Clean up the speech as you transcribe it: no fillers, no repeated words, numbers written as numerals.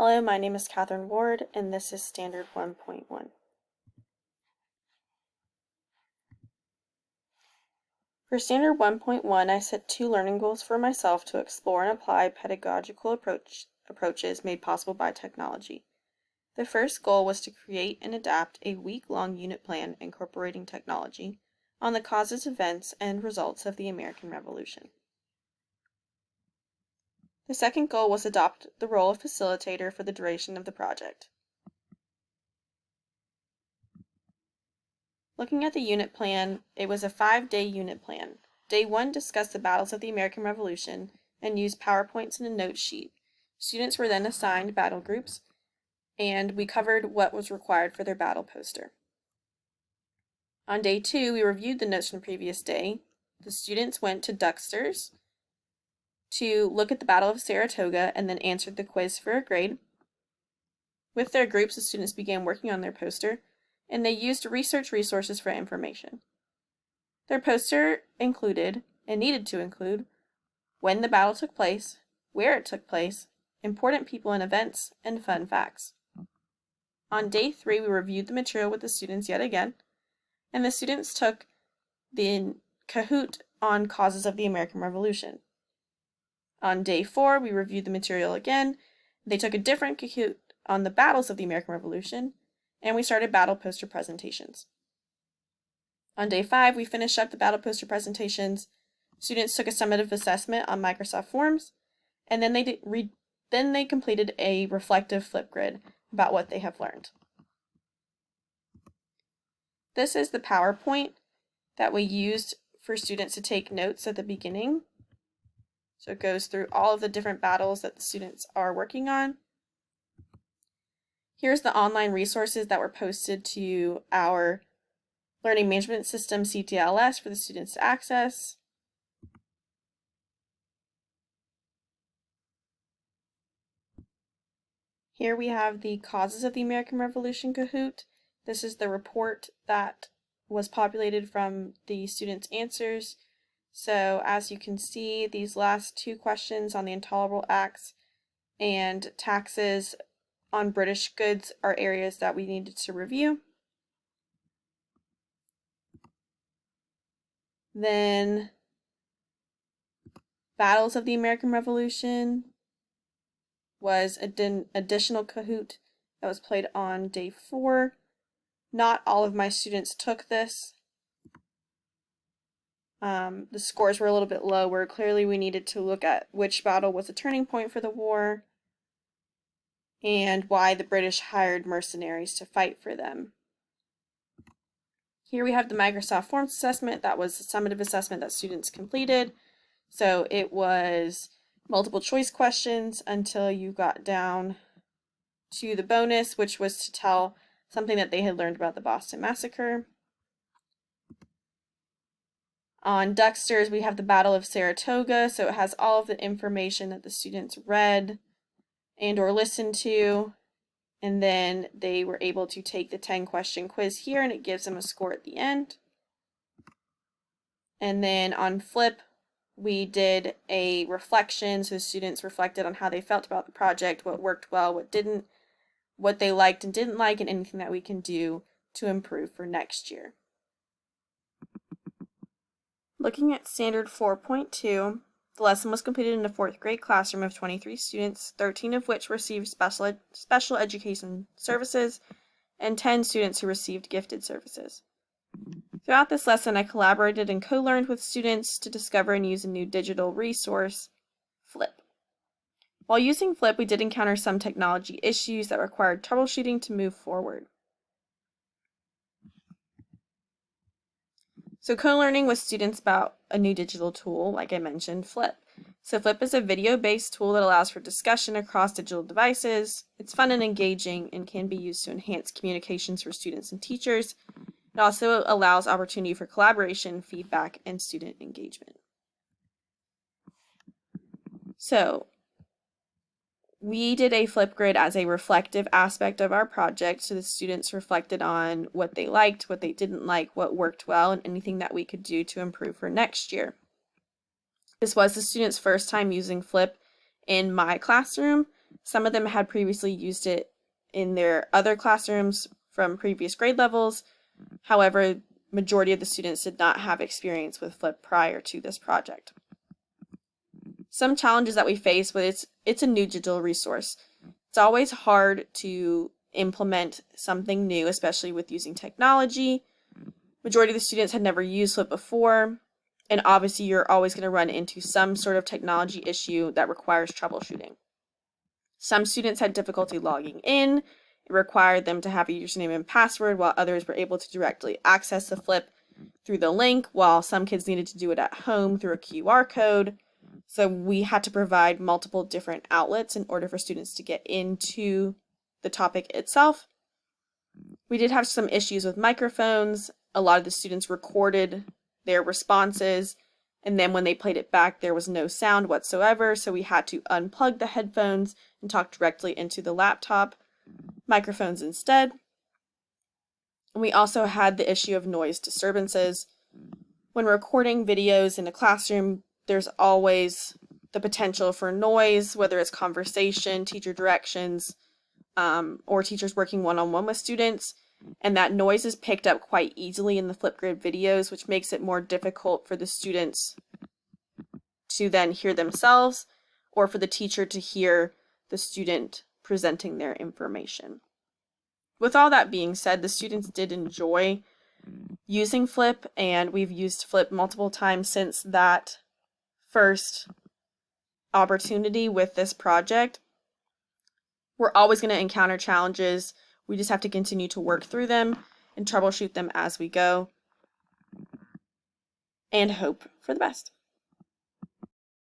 Hello, my name is Catherine Ward, and this is Standard 1.1. For Standard 1.1, I set 2 learning goals for myself to explore and apply pedagogical approaches made possible by technology. The first goal was to create and adapt a week-long unit plan incorporating technology on the causes, events, and results of the American Revolution. The second goal was to adopt the role of facilitator for the duration of the project. Looking at the unit plan, it was a 5-day unit plan. Day 1 discussed the battles of the American Revolution and used PowerPoints and a note sheet. Students were then assigned battle groups, and we covered what was required for their battle poster. On day 2, we reviewed the notes from the previous day. The students went to Duxter's to look at the Battle of Saratoga and then answered the quiz for a grade. With their groups, the students began working on their poster, and they used research resources for information. Their poster included, and needed to include, when the battle took place, where it took place, important people and events, and fun facts. On day 3, we reviewed the material with the students yet again, and the students took the Kahoot on causes of the American Revolution. On day 4, we reviewed the material again. They took a different Kahoot on the battles of the American Revolution, and we started battle poster presentations. On day 5, we finished up the battle poster presentations. Students took a summative assessment on Microsoft Forms, and then they completed a reflective Flipgrid about what they have learned. This is the PowerPoint that we used for students to take notes at the beginning. So it goes through all of the different battles that the students are working on. Here's the online resources that were posted to our Learning Management System CTLS for the students to access. Here we have the Causes of the American Revolution Kahoot. This is the report that was populated from the students' answers. So as you can see, these last 2 questions on the intolerable acts and taxes on British goods are areas that we needed to review. Then Battles of the American Revolution was an additional Kahoot that was played on day 4. Not all of my students took this. The scores were a little bit lower. Clearly we needed to look at which battle was a turning point for the war and why the British hired mercenaries to fight for them. Here we have the Microsoft Forms assessment. That was a summative assessment that students completed. So it was multiple choice questions until you got down to the bonus, which was to tell something that they had learned about the Boston Massacre. On Duxter's, we have the Battle of Saratoga, so it has all of the information that the students read and or listened to, and then they were able to take the 10-question quiz here, and it gives them a score at the end. And then on Flip, we did a reflection, so the students reflected on how they felt about the project, what worked well, what didn't, what they liked and didn't like, and anything that we can do to improve for next year. Looking at Standard 4.2, the lesson was completed in a 4th grade classroom of 23 students, 13 of which received special education services, and 10 students who received gifted services. Throughout this lesson, I collaborated and co-learned with students to discover and use a new digital resource, Flip. While using Flip, we did encounter some technology issues that required troubleshooting to move forward. So co-learning with students about a new digital tool, like I mentioned, Flip. So Flip is a video-based tool that allows for discussion across digital devices. It's fun and engaging and can be used to enhance communications for students and teachers. It also allows opportunity for collaboration, feedback, and student engagement. So we did a Flipgrid as a reflective aspect of our project, so the students reflected on what they liked, what they didn't like, what worked well, and anything that we could do to improve for next year. This was the students' first time using Flip in my classroom, Some of them had previously used it in their other classrooms from previous grade levels. However, majority of the students did not have experience with Flip prior to this project. Some challenges that we face with it's a new digital resource. It's always hard to implement something new, especially with using technology. Majority of the students had never used Flip before, and obviously you're always going to run into some sort of technology issue that requires troubleshooting. Some students had difficulty logging in. It required them to have a username and password, while others were able to directly access the Flip through the link, while some kids needed to do it at home through a QR code. So we had to provide multiple different outlets in order for students to get into the topic itself. We did have some issues with microphones. A lot of the students recorded their responses, and then when they played it back, there was no sound whatsoever, so we had to unplug the headphones and talk directly into the laptop microphones instead. And we also had the issue of noise disturbances. When recording videos in a classroom, there's always the potential for noise, whether it's conversation, teacher directions, or teachers working one-on-one with students. And that noise is picked up quite easily in the Flipgrid videos, which makes it more difficult for the students to then hear themselves, or for the teacher to hear the student presenting their information. With all that being said, the students did enjoy using Flip, and we've used Flip multiple times since that first opportunity with this project. We're always going to encounter challenges. We just have to continue to work through them and troubleshoot them as we go and hope for the best.